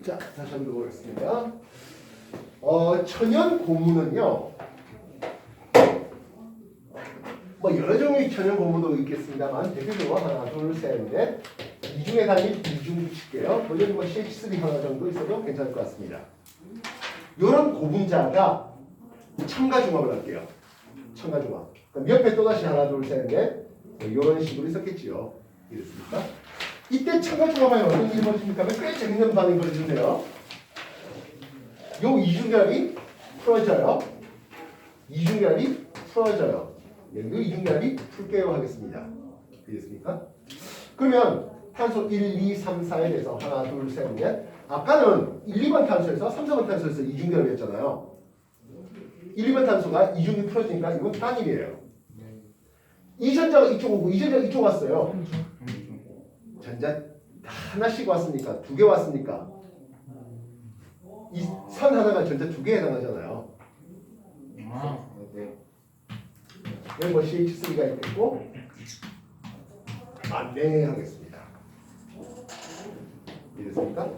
자, 다시 한번 보겠습니다. 천연 고무는요, 뭐 여러 종류의 천연 고무도 있겠습니다만 대표적으로 하나, 둘, 셋, 넷, 이중의 단위 이중 칠게요. 거기에 뭐 CH3 하나 정도 있어도 괜찮을 것 같습니다. 이런 고분자가 첨가중합을 할게요. 첨가중합. 그럼 옆에 또다시 하나, 둘, 셋, 넷, 이런 식으로 있었겠지요. 이랬습니까? 이때 첨가중합하면 어떤 일이 벌어집니까? 꽤 재밌는 반응이 벌어지는데요. 요 이중결합이 풀어져요. 이중결합이 풀어져요. 여기도 이중결합이 풀게요 하겠습니다. 이해됐습니까? 그러면 탄소 1, 2, 3, 4에 대해서 하나, 둘, 셋, 넷. 아까는 1, 2번 탄소에서 3, 4번 탄소에서 이중결합이었잖아요. 1, 2번 탄소가 이중이 풀어지니까 이건 단일이에요. 이전자가 이쪽 오고 이전자가 이쪽 왔어요. 전자 하나씩 왔으니까 두 개 왔으니까 이 선 하나가 전자 두 개에 해당하잖아요. 여기 뭐 CH3가 있겠고 네 하겠습니다. 이해됐습니까?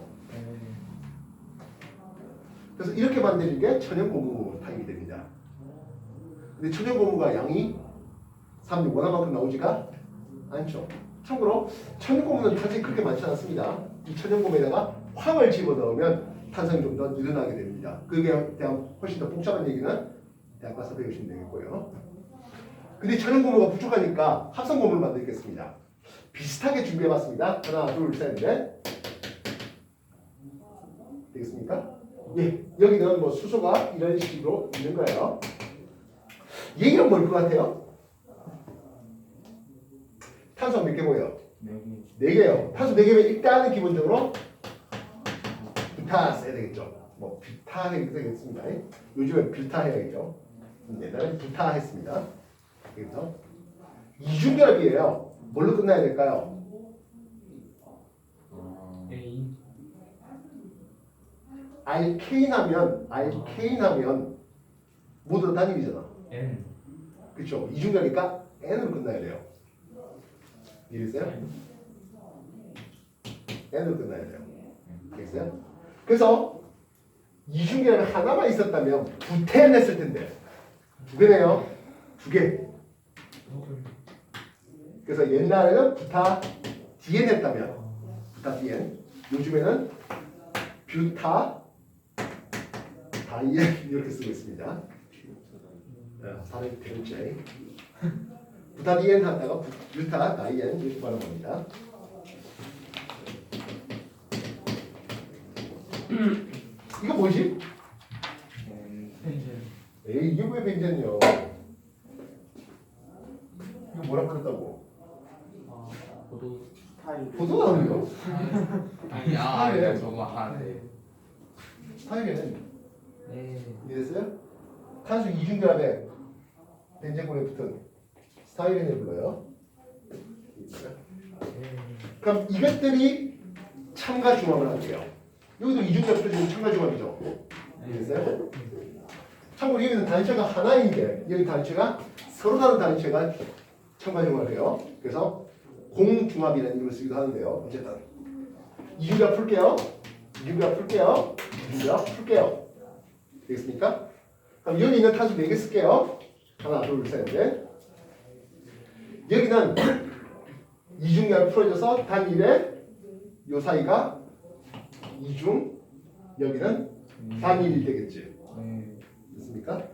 그래서 이렇게 만드는 게 천연고무 타입이 됩니다. 근데 천연고무가 양이 3, 6 원화만큼 나오지가 않죠. 참고로 천연고무는 사실 그렇게 많지 않습니다. 이 천연고무에다가 황을 집어넣으면 탄성이 좀 더 늘어나게 됩니다. 그게 대한 훨씬 더 복잡한 얘기는 대학 가서 배우시면 되겠고요. 근데 천연고무가 부족하니까 합성고무를 만들겠습니다. 비슷하게 준비해봤습니다. 하나, 둘, 셋, 넷. 되겠습니까? 예, 여기는 뭐 수소가 이런 식으로 있는 거예요. 얘기는 뭘 것 같아요? 탄소 몇 개 보여요? 4개요. 탄소 4개면 일단은 기본적으로 부타 써야 되겠죠. 뭐 뷰타 해도 되겠습니다. 요즘에 뷰타 해야겠죠. 옛날에 부타 했습니다. 그래서 이중결합이에요. 뭘로 끝나야 될까요? 알케인하면 모두 다 단위이잖아. N. 그렇죠. 이중결합이니까 N으로 끝나야 돼요. 이해됐어요? N으로 끝나야 돼요. 알겠어요? 그래서 이중결합 하나만 있었다면 부텐 했을 텐데 두 개네요. 두 개. 그래서 옛날에는 부타 디엔 했다면 부타 디엔, 요즘에는 뷰타 다이엔 이렇게 쓰고 있습니다. 발음이 되는지 부타 디엔 하다가 뷰타 다이엔 이렇게 발음합니다. 이거 뭐지? 에이, 이게 왜 벤젠이요? 이거 뭐라 그랬다고? 포도 스타일. 보도 나오네요. 아니야, 저거 하네. 스타일에는 네. 이해됐어요? 탄소 이중결합에 벤젠군에 붙은 스타일렌을 불러요. 그럼 이것들이 첨가중합을 할게요. 여기도 이중결합 표준이 첨가중합이죠. 이해됐어요? 참고로 여기는 단체가 하나인데 여기 단체가 서로 다른 단체가 첨가중합을 해요. 그래서 공중합이라는 이름을 쓰기도 하는데요. 어쨌든 이중결합 풀게요. 이중결합 풀게요. 되겠습니까? 그럼 여기 있는 탄소 4개 쓸게요. 하나, 둘, 셋, 넷. 여기는 이중결합 풀어져서 단일에 요 사이가 이중, 여기는 단일이 되겠지. 됐습니까?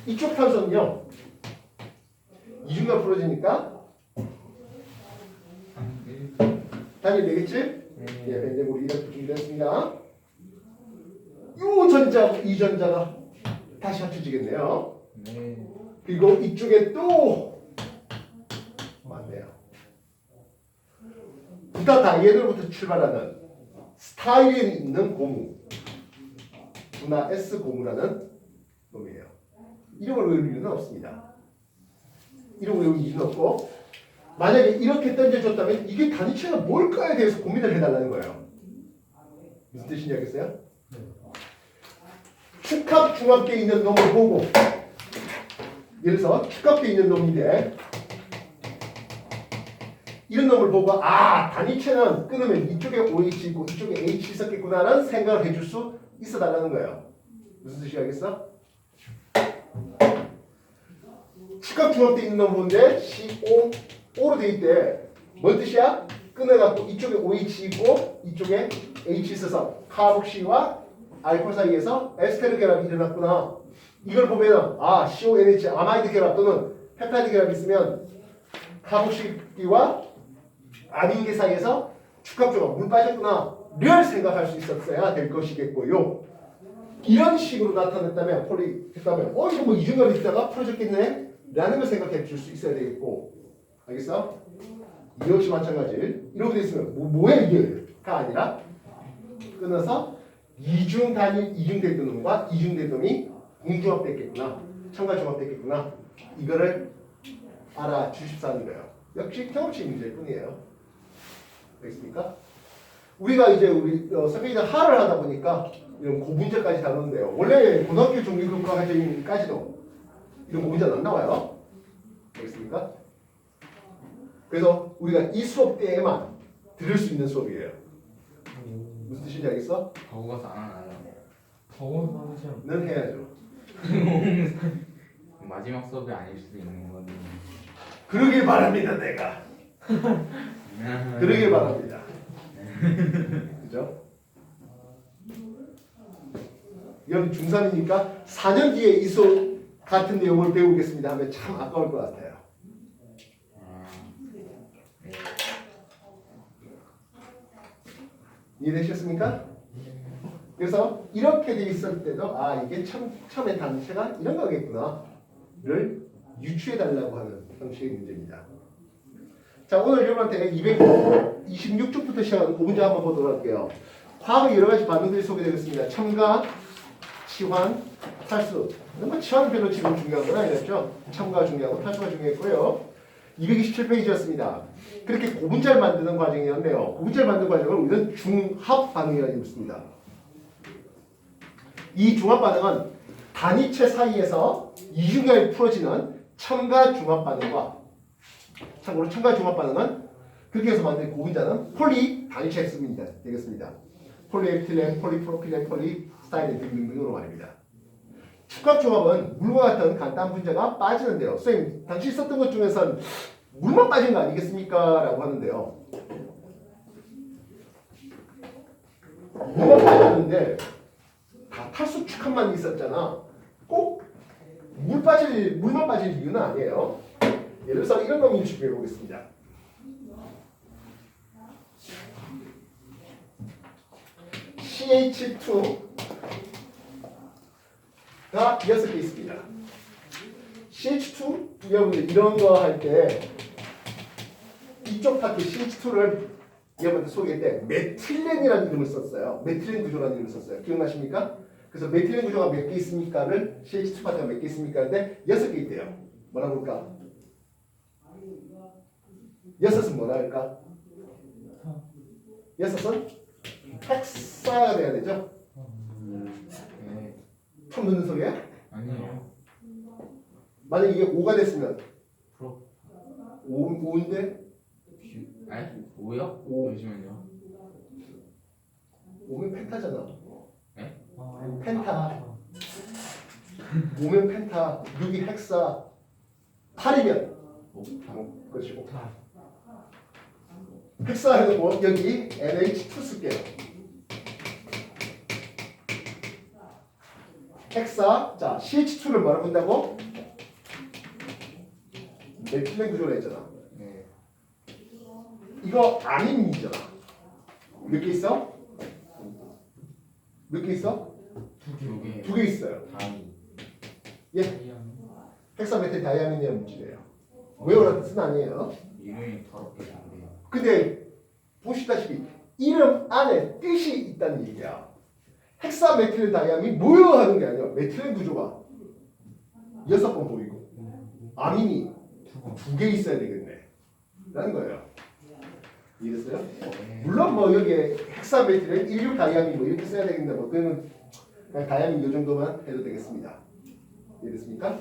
이쪽 탄소는요. 이중결합 풀어지니까 단일 되겠지? 예, 벤젠골이 이렇게 준비됐습니다. 요 전자, 이 전자가 다시 합쳐지겠네요. 그리고 이쪽에 또 맞네요. 부타 다이에들부터 출발하는 스타일이 있는 고무, 분화 S 고무라는 놈이에요. 이름을 외울 이유는 없습니다. 이름을 외울 이유는 없고, 만약에 이렇게 던져줬다면 이게 단위체가 뭘까에 대해서 고민을 해달라는 거예요. 무슨 뜻인지 알겠어요? 축합중합계에 있는 놈을 보고, 예를 들어서 축합계에 있는 놈인데 이런 놈을 보고 아 단위체는 끊으면 이쪽에 OH 있고 이쪽에 H 있었겠구나라는 생각을 해줄 수 있어 달라는 거예요. 무슨 뜻이 알겠어? 축합중합돼 있는 놈 보는데 CO로 돼 있대. 뭔 뜻이야? 끊어갖고 이쪽에 OH 있고 이쪽에 H 있어서 카복시와 알코올 사이에서 에스테르 결합이 일어났구나. 이걸 보면 아 CONH 아마이드 결합 또는 펩타이드 결합이 있으면 카복시와 아민계 사이에서 축합조가 물 빠졌구나를 생각할 수 있었어야 될 것이겠고요. 이런 식으로 나타냈다면 했다면 이거 뭐 이중갑이 있다가 풀어졌겠네 라는 걸 생각해 줄 수 있어야 되겠고 알겠어? 이 역시 마찬가지 이렇게 돼 있으면 뭐야 이게가 아니라 끊어서 이중 단위 이중됐던 놈과 이중된 놈이 웅중합됐겠구나 첨가중합됐겠구나 이거를 알아주십사는 거예요. 역시 경험치 문제일 뿐이에요. 알겠습니까? 우리가 이제 선생님들 하를 하다 보니까 이런 고분자까지 다루는데요. 원래 고등학교 종류교과 과정까지도 이런 고분자는 안 나와요. 알겠습니까? 그래서 우리가 이 수업 때에만 들을 수 있는 수업이에요. 무슨 뜻인지 알겠어? 적어서 안 하나요? 더워서 시험. 는 해야죠. 마지막 수업이 아닐 수도 있는 건데. 그러길 바랍니다, 내가. 그러길 바랍니다. 그죠? 여러분 중3이니까 4년 뒤에 이 수업 같은 내용을 배우겠습니다 하면 참 아까울 것 같아요. 네. 이해되셨습니까? 그래서 이렇게 돼 있을 때도 이게 처음에 단체가 이런 거겠구나를 유추해 달라고 하는 형식의 문제입니다. 자 오늘 여러분한테 226쪽부터 시작하는 고문제 한번 보도록 할게요. 화학의 여러 가지 반응들이 소개되겠습니다. 첨가, 치환, 탈수. 뭐 치환은 별로 지금 중요한 건 아니었죠. 첨가가 중요하고 탈수가 중요했고요. 227페이지였습니다. 그렇게 고분자를 만드는 과정이었네요. 고분자를 만드는 과정을 우리는 중합 반응이라고 부릅니다. 이 중합 반응은 단위체 사이에서 이중간이 풀어지는 첨가 중합 반응과 참고로 첨가 중합 반응은 그렇게 해서 만든 고분자는 폴리 단위체 X입니다. 되겠습니다. 폴리에틸렌, 폴리프로필렌, 폴리스타이렌 등등으로 말입니다. 축합조합은 물과 같은 간단 분자가 빠지는데요. 선생님, 당시 썼던 것 중에선 물만 빠진 거 아니겠습니까? 라고 하는데요. 물만 빠졌는데 다 탈수 축합만 있었잖아. 꼭 물만 빠질 이유는 아니에요. 예를 들어서 이런 놈을 준비해 보겠습니다. CH2가 6개 있습니다. CH2 여러분들 이런 거 할 때 이쪽 파트 CH2를 여러분들 소개할 때 메틸렌이라는 이름을 썼어요. 메틸렌 구조라는 이름을 썼어요. 기억나십니까? 그래서 메틸렌 구조가 몇 개 있습니까를 CH2 파트가 몇 개 있습니까? 근데 6개 있대요. 뭐라 그럴까? 6은 뭐라 할까? 6은 헥사가 돼야 되죠? 네. 처음 듣는 소리야? 아니요. 만약 이게 5가 됐으면 프로. 5인데 아니? 5요? 오. 잠시만요. 5면 펜타잖아. 아, 펜타. 5면 펜타, 6이 헥사, 8이면 그렇지. 옥타. 헥사 해놓고 여기 NH2 쓸게요. 헥사, 자 CH2를 뭐라고 한다고? 메틸렌 구조라 했잖아. 네. 이거 아민이잖아. 몇 개 있어? 몇 개 있어? 두 개. 2개 있어요. 다이. 예, 헥사메틸 다이아민이라는 물질이에요. 외우라는 뜻은 아니에요. 이름이 더럽게 생겨요. 근데 보시다시피 이름 안에 뜻이 있다는 얘기야. 헥사메틸 다이아민 뭐요 하는 게 아니야. 메틸렌 구조가 6번 보이고 아민이 2개 있어야 되겠네 라는 거예요. 이해됐어요? 물론 뭐 여기에 헥사메틸은 16 다이아민 뭐 이렇게 써야 되겠는데 뭐 그러면 그냥 다이아민 이 정도만 해도 되겠습니다. 이해됐습니까?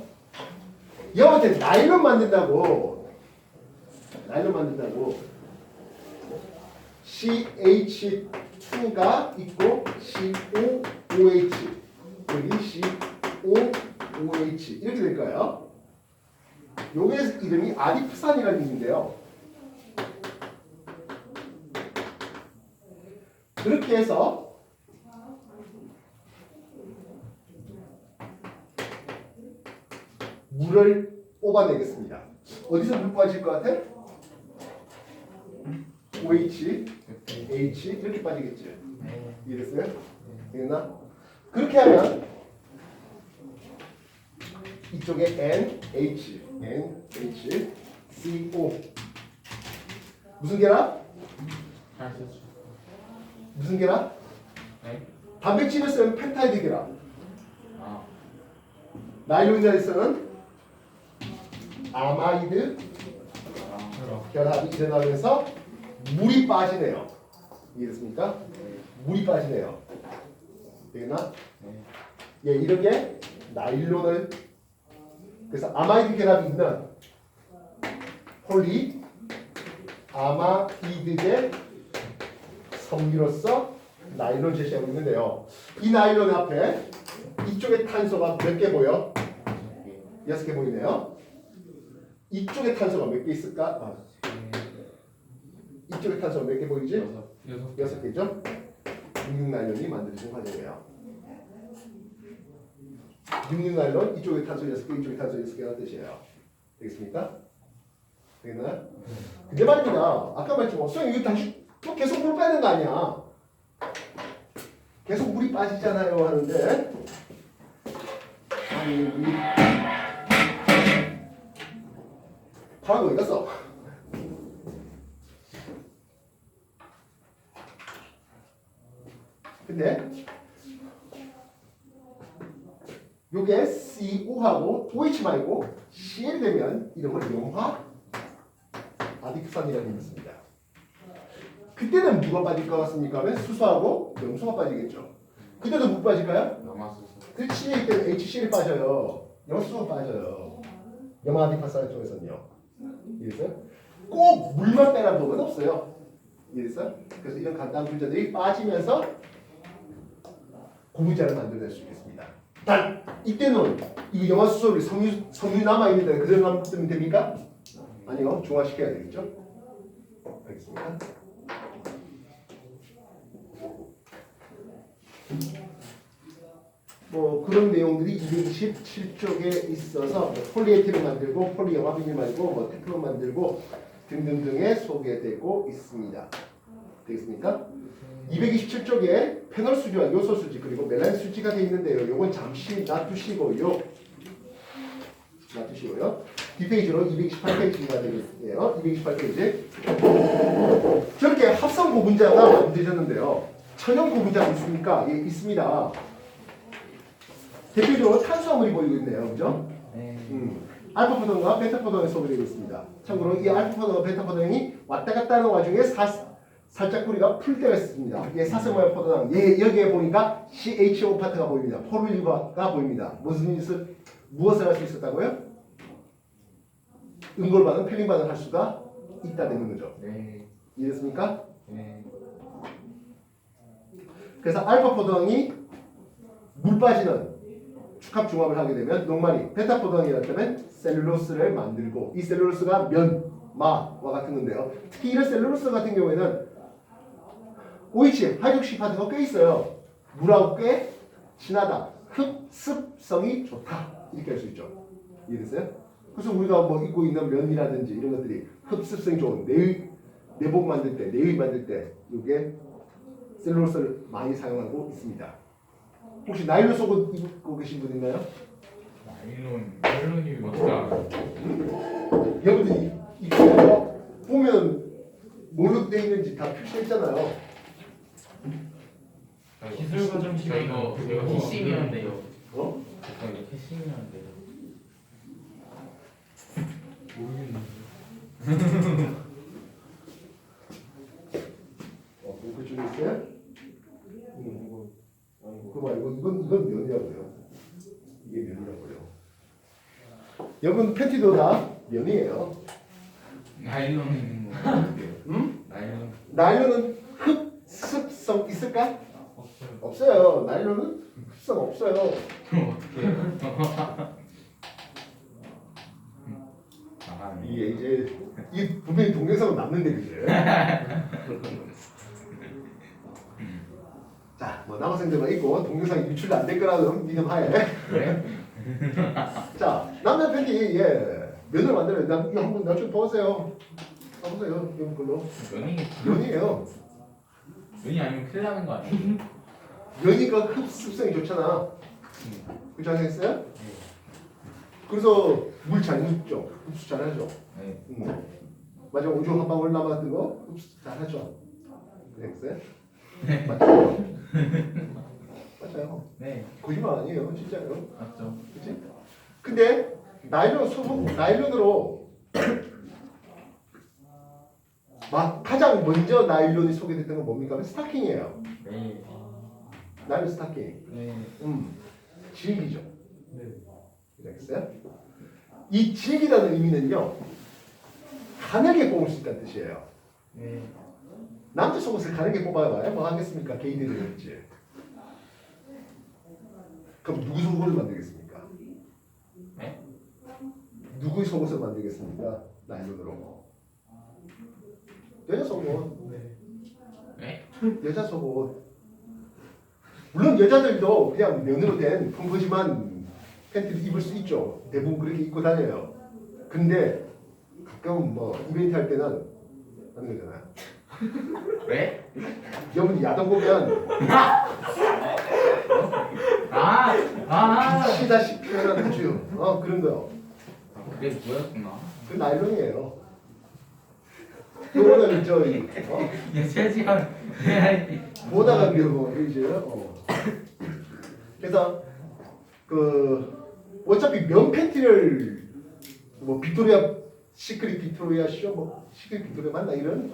여한테 나일론 만든다고 CH2가 있고 COOH 여기 COOH 이렇게 될 거예요. 요게 이름이 아디프산이라는 이름인데요. 그렇게 해서 물을 뽑아내겠습니다. 어디서 물 빠질 것 같아? OH, H 이렇게 빠지겠죠. 네. 이해됐어요? 되겠나? 그렇게 하면 이쪽에 NH, CO 무슨 계란? 하셨죠? 무슨 계란? 네? 단백질을 쓰는 펩타이드 계란. 아. 나일론에 쓰는 아마이드 아. 결합이 일어나면서 물이 빠지네요. 이해됐습니까? 네. 물이 빠지네요. 되겠나? 네. 예, 이렇게 나일론을 그래서 아마이드 결합이 있는 폴리 아마이드제 섬유로서 나일론 제시하고 있는데요. 이 나일론 앞에 이쪽에 탄소가 몇 개 보여? 6개 보이네요. 이쪽에 탄소가 몇 개 있을까? 이쪽에 탄소가 몇 개 보이지? 6개죠? 66나일론이 만들어진 과정이에요. 66나일론 이쪽에 탄소 6개, 이쪽에 탄소 6개라는 뜻이에요. 되겠습니까? 되겠나요? 근데 말입니다. 아까 말했지만 선생님 이거 다시 또 계속 물 빼는 거 아니야? 계속 물이 빠지잖아요 하는데 아니 물이 파란 거 어디 갔어? 근데 요게 CO하고 OH 말고 CL이 되면 이름을 염화 아디크산이라고 했습니다. 그때는 누가 빠질 것 같습니까? 하면 수소하고 염소가 빠지겠죠. 그때도 못 빠질까요? 남았었어. 그렇지. 이때는 HCl이 빠져요. 염소가 빠져요. 염화 아디크산 쪽에서는요. 이해했어요? 꼭 물만 빼라는 법은 없어요. 이해했어요? 그래서 이런 간단한 분자들이 빠지면서 고분자를 만들어낼 수 있겠습니다. 단 이때는 이 염화수소를 섬유 남아 있는데 그대로 놔두면 됩니까? 아니요, 중화시켜야 되겠죠. 알겠습니다. 뭐 그런 내용들이 227쪽에 있어서 뭐 폴리에틸을 만들고 폴리염화비닐 만들고 뭐 테플론 만들고 등등등에 소개되고 있습니다. 되겠습니까? 227쪽에 페놀 수지와 요소 수지 그리고 멜라닌 수지가 되어 있는데요. 요건 잠시 놔두시고요. 뒷페이지로 228페이지가 되겠네요. 228페이지. 저렇게 합성 고분자가 만들어졌는데요. 천연 고분자가 있습니까? 예, 있습니다. 대표적으로 탄수화물이 보이고 있네요. 그죠? 네. 알파 포동과 베타 포동이 소개되고 있습니다. 참고로 이 알파 포동과 베타 포동이 왔다 갔다 하는 와중에 살짝 뿌리가 풀 때가 있습니다. 예, 사슴모양 포도당. 예, 여기에 보니까 CHO 파트가 보입니다. 포르리바가 보입니다. 무엇을 할 수 있었다고요? 응골반응, 필링 반응 할 수가 있다는 거죠. 네. 이해됐습니까? 네. 그래서 알파 포도당이 물 빠지는 축합 중합을 하게 되면 녹말이 베타 포도당이라면 셀룰로스를 만들고 이 셀룰로스가 면, 마와 같은 건데요. 특히 이런 셀룰로스 같은 경우에는 OH, 하이드록시 파트가 꽤 있어요. 물하고 꽤 친하다. 흡습성이 좋다. 이렇게 할 수 있죠. 이해됐어요? 그래서 우리가 뭐 입고 있는 면이라든지 이런 것들이 흡습성이 좋은 내복 만들 때, 내의 만들 때 이게 셀룰로스를 많이 사용하고 있습니다. 혹시 나일론 속옷 입고 계신 분 있나요? 나일론이 어떻게 알아요? 여러분들 이거 보면 뭘로 되어 있는지 다 표시돼 있잖아요. 기술 과정 저 이거 캐싱이었는데요. 어? 저 이거 캐싱이었는데요. 모르겠는데. 그 중에 있어요? 그거 말고 이건 면이라고요. 이게 면이라고요. 여러분 팬티도 다 면이에요. 나일론 있는 거. 응? 나일론. 나일론은 흡수성 있을까? 없어요. 없어요. 나일론은 흡수성 없어요. 어떻게? 나가네. 이게 이제 이 분명히 동영상은 남는데 그제? 자, 뭐 남학생들만 있고 동영상이 유출 안 될 거라는 믿음 하에. 그래? 자, 남자 팬티 면을 만들어요. 이거 한번 나중에 보세요. 봐보세요. 이런 걸로 면이겠지. 면이에요. 면이 아니면 큰일 나는 거 아니야? 면이가 흡수성이 좋잖아. 그렇지 않겠어요? 그래서 물 잘 묻죠. 흡수 잘하죠. 네. 마지막 우주 한 방울 남았던 거 흡수 잘하죠. 그랬어요? 맞죠? 맞아요. 네. 거짓말 아니에요. 진짜요. 맞죠. 그치? 근데 나일론 소품, 나일론으로 가장 먼저 나일론이 소개됐던 건 뭡니까? 스타킹이에요. 네. 나일론 스타킹. 네. 질기죠. 네. 알겠어요? 이 질기다는 의미는요, 가늘게 뽑을 수 있다는 뜻이에요. 네. 남자 속옷을 가늘게 뽑아봐요. 뭐 하겠습니까? 게이들이 그랬지. 그럼 누구 속옷을 만들겠습니까? 네? 누구의 속옷을 만들겠습니까? 나일론으로. 여자 속옷. 네? 여자 속옷. 물론 여자들도 그냥 면으로 된 펑퍼짐한 팬티를 입을 수 있죠. 대부분 그렇게 입고 다녀요. 근데 가끔 뭐 이벤트 할 때는 하는 거잖아요. 왜? 여러분 야동 보면 미치다시피 하는 아주 그런 거요. 그게 뭐였구나. 그 나일론이에요. 요거는 저희 야, 3시간. 보다가 뭐 이제 그래서 그 어차피 면 팬티를 뭐 빅토리아 시크릿 빅토리아 쇼 뭐 시크릿 빅토리아 맞나 이런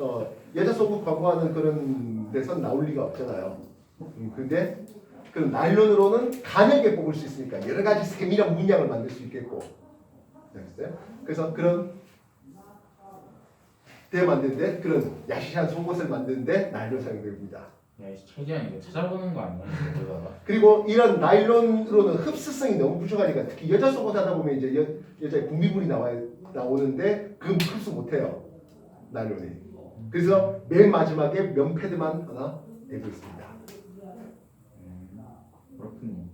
여자 속옷 광고하는 그런 데선 나올 리가 없잖아요. 근데 그 나일론으로는 가늘게 뽑을 수 있으니까 여러 가지 세밀한 문양을 만들 수 있겠고, 알겠어요? 그래서 그런 데 만드는데 그런 야시한 속옷을 만드는데 나일론 사용됩니다. 야, 이 최대한 이거 찾아보는 거 아니야? 이거다가. 그리고 이런 나일론으로는 흡수성이 너무 부족하니까 특히 여자 속옷 하다 보면 이제 여자의 분비물이 나오는데 그건 흡수 못해요. 나일론이. 그래서 맨 마지막에 면 패드만 하나 되고 있습니다. 그렇군요.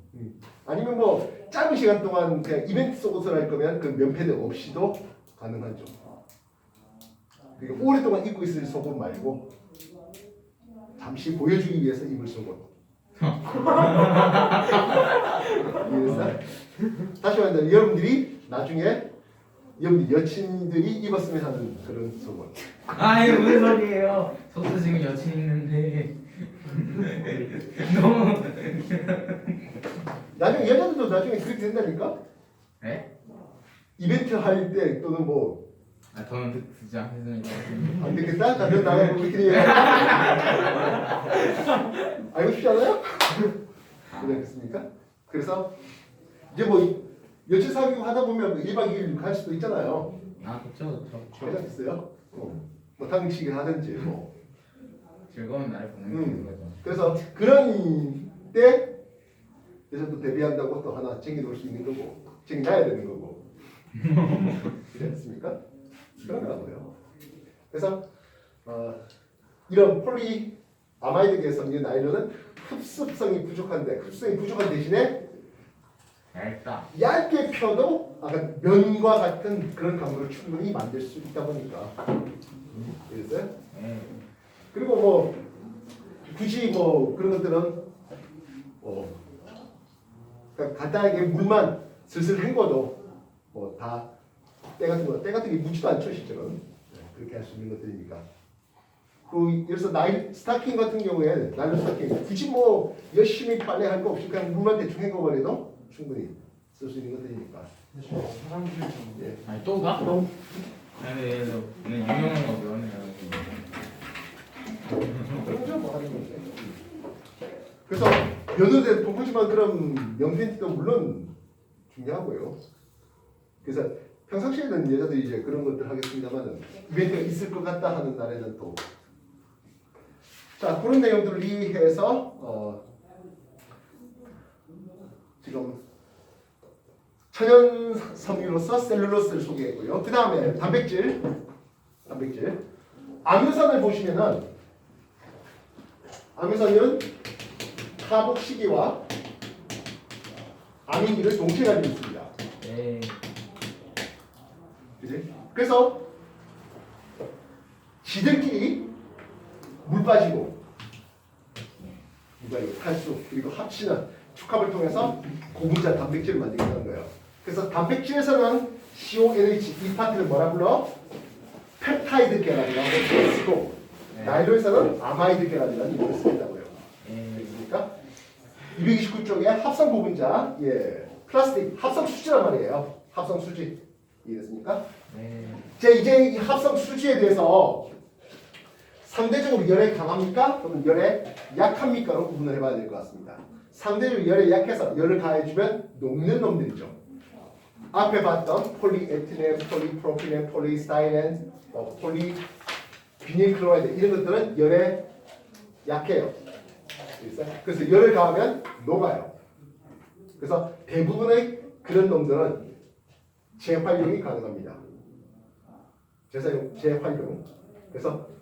아니면 뭐 짧은 시간 동안 그냥 이벤트 속옷을 할 거면 그 면 패드 없이도 가능하죠. 그러니까 오랫동안 입고 있을 속옷 말고 잠시 보여주기 위해서 입을 속옷. 이해됐어? 다시 말한다. 여러분들이 나중에 여러분들 여친들이 입었으면 하는 그런 속옷. 이거 무슨 소리예요? 저도 지금 여친 있는데. 너무. 나중에 여자들도 나중에 그렇게 된다니까? 네? 이벤트 할 때 또는 뭐 저는 듣지 않겠습니다. 안 되겠다? 자, 그럼 나가고 그렇게 해요. 알고 싶지 않아요? 그렇습니까? 그래서 이제 뭐 여친 사귀고 하다 보면 1박 2일 갈 수도 있잖아요. 그쵸. 괜찮겠어요? 뭐 당직을 하든지 뭐. 즐거운 날 보내는 거죠. 그래서 그런 때 여자도 데뷔한다고 또 하나 챙겨놓을 수 있는 거고 챙겨놔야 되는 거고. 그렇지 않습니까? 그런가고요. 그래서 이런 폴리 아마이드 계성의 나일론은 흡수성이 부족한데 흡수성이 부족한 대신에 얇게 펴도 아까 면과 같은 그런 감각을 충분히 만들 수 있다 보니까 그랬어요? 그리고 뭐 굳이 뭐 그런 것들은 그러니까 간단하게 물만 슬슬 헹궈도 뭐 다 때 같은 게 묻지도 않죠 실제로는. 그렇게 할 수 있는 것들이니까. 그 그래서 나일 스타킹 같은 경우에 나일론 스타킹 굳이 뭐 열심히 빨래할 거 없이 그냥 물만 대충 헹궈버려도 충분히 쓸 수 있는 것들이니까. 사람들이 좀 예. 또 가? 아니, 오늘 유명한 거 배웠네요. 그런 뭐 하는 거죠. 그래서 면허대 동포지만 그런 명팬티도 물론 중요하고요. 그래서 평상시에는 여자들이 이제 그런 것들 하겠습니다만은 이벤트가 있을 것 같다 하는 날에는 또 자, 그런 내용들을 이해해서 지금 천연 섬유로서 셀룰로스를 소개했고요. 그 다음에 단백질. 아미노산을 보시면은 아미노산은 타복 시기와 아민기를 동시에 가지고 있습니다. 네. 그지? 그래서 지들끼리 물 빠지고 탈수 그리고 합치는 축합을 통해서 고분자 단백질을 만들겠다는 거예요. 그래서 단백질에서는 CONH 이 파트를 뭐라 불러? 펩타이드 계란이라고 쓰고 나일론에서는 아마이드 계란이라는 이름을 쓰겠다고요. 알겠습니까? 229쪽에 합성 고분자, 플라스틱 합성 수지란 말이에요. 합성 수지 이해됐습니까? 네. 이제 이 합성 수지에 대해서 상대적으로 열에 강합니까? 또는 열에 약합니까?로 구분을 해봐야 될 것 같습니다. 상대적으로 열에 약해서 열을 가해주면 녹는 놈들이죠. 앞에 봤던 폴리에틸렌, 폴리프로필렌, 폴리스타이렌, 폴리비닐클로라이드 이런 것들은 열에 약해요. 그래서 열을 가하면 녹아요. 그래서 대부분의 그런 놈들은 재활용이 가능합니다. 재활용. 그래서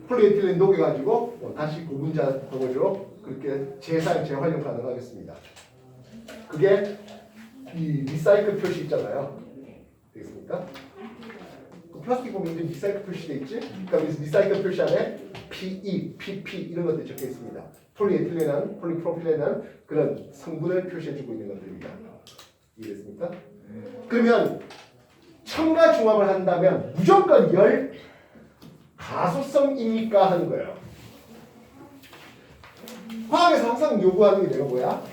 폴리에틸렌 녹여가지고 다시 고분자 덩어리로 그렇게 재활용 가능하겠습니다. 그게 이 리사이클 표시 있잖아요. 되겠습니까? 그 플라스틱 보면 이제 리사이클 표시돼 있지? 그러니까 리사이클 표시 안에 PE, PP 이런 것들이 적혀 있습니다. 폴리에틸렌은 폴리프로필렌은 그런 성분을 표시해주고 있는 것들입니다. 이해됐습니까? 그러면 첨가 중합을 한다면 무조건 열 가소성입니까 하는 거예요. 화학에서 항상 요구하는 게 내가 뭐야?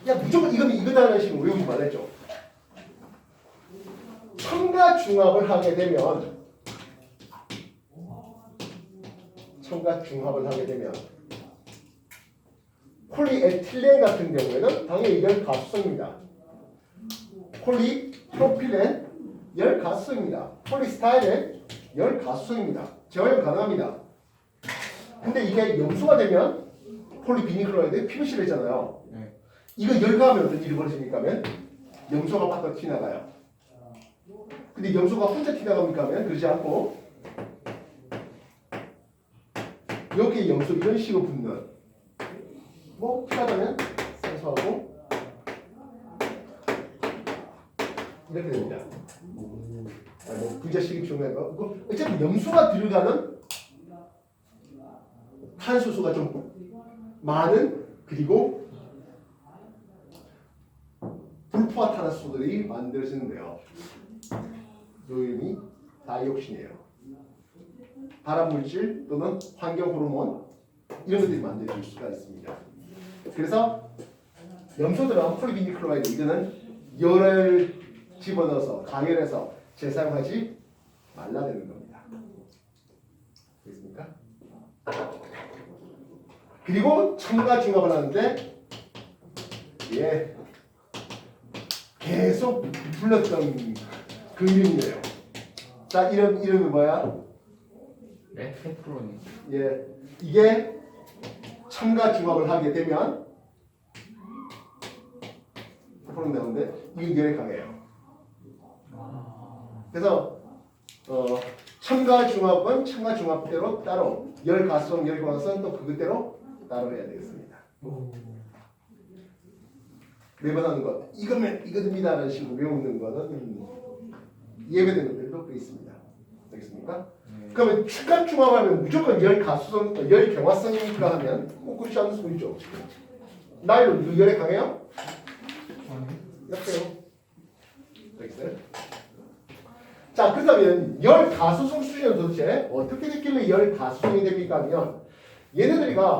야 무조건 이거면 이거다라는 식으로 외우지 말랬죠. 첨가 중합을 하게 되면 폴리에틸렌 같은 경우에는 당연히 열 가소성입니다. 폴리프로필렌 열 가소성입니다. 폴리스타이렌 열 가소성입니다. 재활용 가능합니다. 근데 이게 염소가 되면 폴리비닐클로라이드 PVC를 했잖아요. 이거 열가하면 어떤 일이 벌어집니까 하면 염소가 바깥 튀나가요. 근데 염소가 혼자 튀나갑니까 하면 그러지 않고 여기에 염소 이런 식으로 붙는 뭐 필요하다면 생소하고 이렇게 됩니다. 뭐 분자식이 중요한 거. 어쨌든 염소가 들어가는 탄소수가 좀 많은 그리고 불포화탄화수소들이 만들어지는데요. 요임이 다이옥신이에요. 발암물질 또는 환경호르몬 이런 것들이 만들어질 수가 있습니다. 그래서 염소들은 폴리비닐클로라이드 이거는 열을 집어넣어서 가열해서 재사용하지 말라는 겁니다. 알겠습니까? 그리고 첨가 중합을 하는데 계속 불렀던 그 이름이에요. 자, 이름이 뭐야? 네, 페프로니. 이게 첨가 중합을 하게 되면 페프로니 나오는데 이게 열에 강해요. 그래서 첨가 중합은 첨가 중합대로 따로 열 가소성, 열 광합성은 또 그것대로 따로 해야 되겠습니다. 매번 하는 것 이거입니다라는 식으로 외우는 거는 예외된 것들도 꽤 있습니다. 알겠습니까? 그러면 축합 중합하면 무조건 열 가소성, 열 경화성이니까 하면 꼭 그렇지 않은 소리죠. 나일론 열에 강해요? 약해요. 알겠어요? 자, 그렇다면 열 가소성 수준은 도대체 어떻게 됐길래 열 가소성이 됩니까 하면 얘네들이가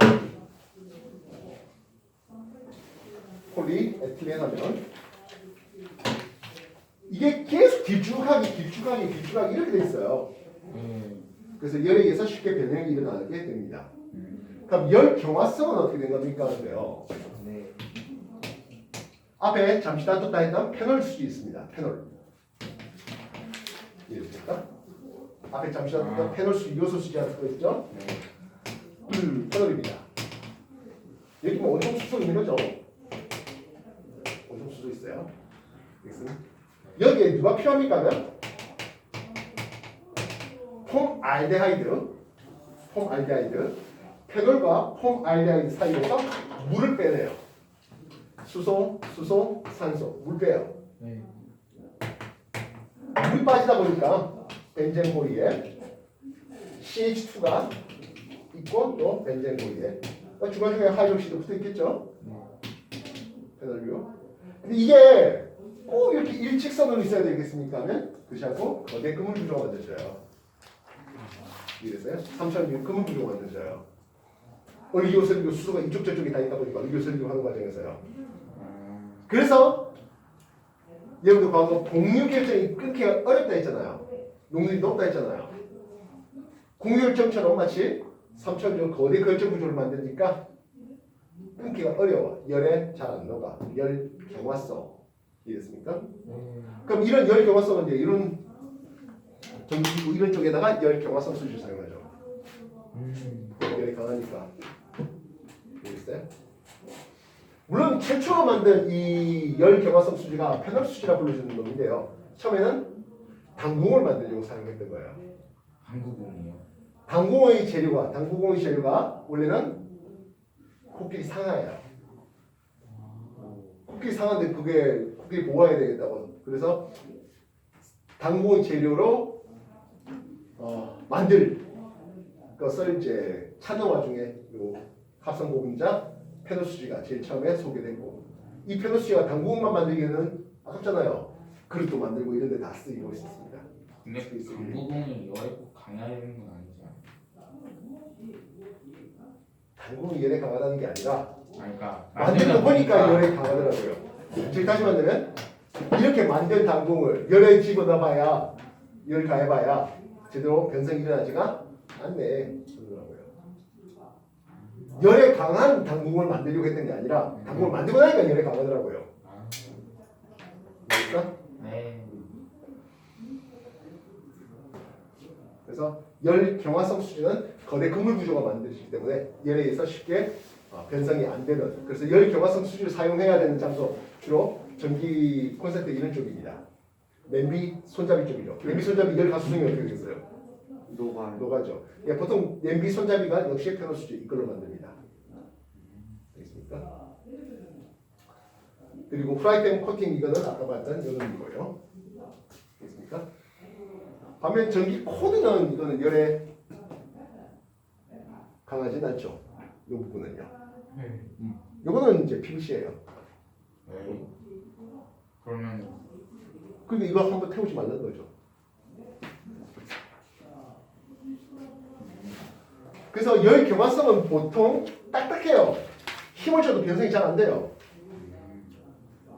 폴리에틸렌 하면 이게 계속 길쭉하게 이렇게 돼 있어요. 그래서 열에 의해서 쉽게 변형이 일어나게 됩니다. 그럼 열 경화성은 어떻게 된 겁니까? 그래요. 앞에 잠시 다뤘다 했던 페놀 수지 있습니다. 페놀. 이해됐습니까? 앞에 잠시 다뤘던 페놀 수지, 요소 수지라는 거 있죠? 불패널입니다. 여기 뭐 원종 수소 있는 거죠? 원종 수소 있어요. 여기에 누가 필요합니까? 하면 폼알데하이드 페놀과 폼알데하이드 사이에서 물을 빼내요. 수소, 산소, 물 빼요. 네. 물이 빠지다 보니까 벤젠 고리에 CH2가 있고 또 벤젠 고리에 중간중간에 하이드록시도 붙어 있겠죠? 페놀류. 근데 이게 꼭 이렇게 일직선으로 있어야 되겠습니까? 하면 그것이 아니고 거대 그물 구조가 만들어져요. 이래서요. 3,000미 그물 구조가 만들어져요. 의료설교 수소가 이쪽 저쪽에 다 있다 보니까 의료설교 하는 과정에서요. 그래서 여러분들 과거 공유 결정이 끊기가 어렵다 했잖아요. 농도이 높다 했잖아요. 공유 결정처럼 마치 3,000조 거대 결정 구조를 만드니까 끊기가 어려워. 열에 잘 안 녹아. 열 경화성. 이해됐습니까? 그럼 이런 열 경화성은 이제 이런 전기기구 이런 쪽에다가 열 경화성 수지를 사용하죠. 열이 강하니까. 이해됐어요? 물론 최초로 만든 이 열 경화성 수지가 페놀 수지라 불러주는 놈인데요. 처음에는 당궁을 만들려고 사용했던 거예요. 한국은이요. 당궁의 재료가 원래는 코끼리 상아예요. 코끼리 상아인데 그게 코끼리 보호해야 되겠다고. 그래서 당궁의 재료로 만들 것을 이제 찾는 와중에 요 합성 고분자 페놀 수지가 제일 처음에 소개됐고, 이 페놀 수지가 당궁만 만들기에는 아깝잖아요. 그릇도 만들고 이런 데 다 쓰이고 있었습니다. 근데 한국은이 열에 꼭 강해야 되는 건 아니죠. 당궁이 열에 강하다는 게 아니라 그러니까 만든 거 보니까 열에 강하더라고요. 즉 다시 말하면 이렇게 만든 당궁을 열에 집어넣어봐야 열 가해봐야 제대로 변성이 일어나지가 않네 그러더라고요. 열에 강한 당궁을 만들려고 했던 게 아니라 당궁을 만들고 나니까 열에 강하더라고요. 알겠어? 네. 그래서 열 경화성 수지는 거대 그물 구조가 만들어지기 때문에 열에 의해서 쉽게 변성이 안 되는, 그래서 열 경화성 수지를 사용해야 되는 장소 주로 전기 콘센트 이런 쪽입니다. 냄비 손잡이 쪽이죠. 냄비 손잡이 열 가수성이 어떻게 되겠어요? 녹아죠. 예, 보통 냄비 손잡이가 역시 페놀 수지 이걸로 만듭니다. 알겠습니까? 그리고 프라이팬 코팅 이거는 아까 봤던 이놈이고요. 알겠습니까? 반면 전기 코드는 이거는 열에 강하진 않죠. 이 부분은요. 네. 이거는 이제 PVC예요. 네. 그러면 근데 이거 한번 태우지 말라는 거죠. 그래서 열 경화성은 보통 딱딱해요. 힘을 줘도 변성이 잘 안 돼요.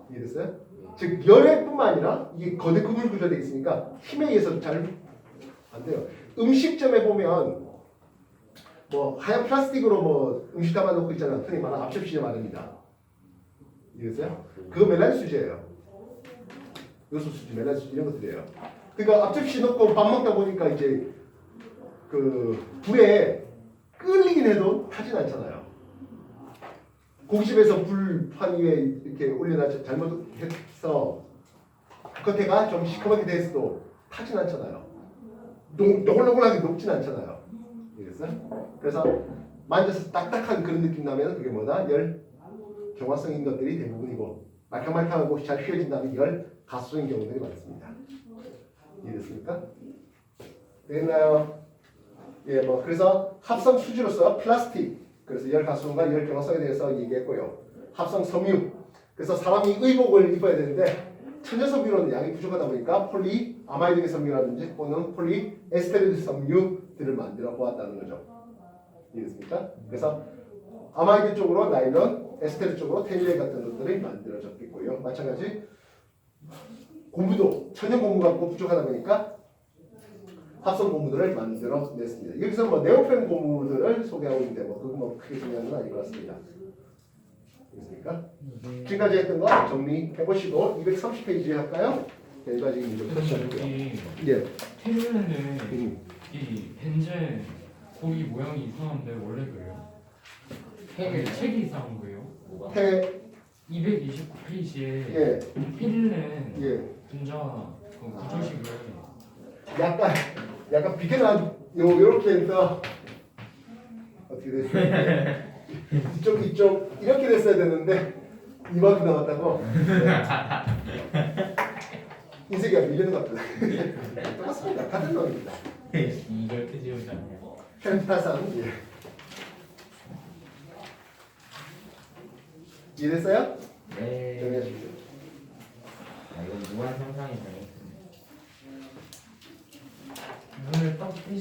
이해됐어요? 즉 열에뿐만 아니라 이게 거대 그물 구조되어 있으니까 힘에 의해서 잘 안 돼요. 음식점에 보면 뭐 하얀 플라스틱으로 뭐 음식 담아놓고 있잖아요. 흔히 말하는 앞접시 말입니다. 이해됐어요? 그거 멜란 수지예요. 요소 수지, 멜란 수지 이런 것들이에요. 그러니까 앞접시 넣고 밥 먹다 보니까 이제 그 불에 끓이긴 해도 타진 않잖아요. 고깃집에서 불판 위에 이렇게 올려놔서 잘못해서 겉에가 좀 시커멓게 돼있어도 타진 않잖아요. 노골노골하게 녹진 않잖아요. 알겠어요? 그래서 만져서 딱딱한 그런 느낌 나면 그게 뭐다? 열 경화성인 것들이 대부분이고, 말캉말캉하고 잘 휘어진 다음에 열 가수성인 경우들이 많습니다. 이해됐습니까? 됐나요? 예, 뭐 그래서 합성 수지로서 플라스틱, 그래서 열 가수성과 열 경화성에 대해서 얘기했고요. 합성 섬유, 그래서 사람이 의복을 입어야 되는데 천연 섬유로는 양이 부족하다 보니까 폴리 아마이드 섬유라든지 또는 폴리 에스테르 섬유들을 만들어 보았다는 거죠. 이해됐습니까? 그래서 아마이드 쪽으로 나일론, 에스테르 쪽으로 테일레 같은 것들이 만들어졌겠고요. 마찬가지 고무도 천연 고무 갖고 부족하다 보니까 합성 고무들을 만들어 냈습니다. 여기서 뭐 네오프렌 고무들을 소개하고 있는데 뭐 그건 뭐 크게 중요한 건 아닐 것 같습니다. 알겠습니까? 지금까지 했던 거 정리해보시고 230페이지 할까요? 일반적인 문제 푸시할게요. 여기 예. 테일러는 이 벤젠 거기 모양이 이상한데 원래 그래요? 책이 이상한 거예요? 뭐가? 태, 229페이지에 예, 필렌 예. 분자 그 구조식을 약간 비켜나 요렇게 해서 어떻게 됐어요? 이쪽 이렇게 됐어야 되는데 이만큼 남았다고. 인쇄기가 밀리는 것 같다. 똑같습니다. 같은 놈입니다. 이걸 끄집어지 않냐? 펜타산. 예. 이해됐어요? 네. 정리하십시오. 아, 이건 무한 상상이 되는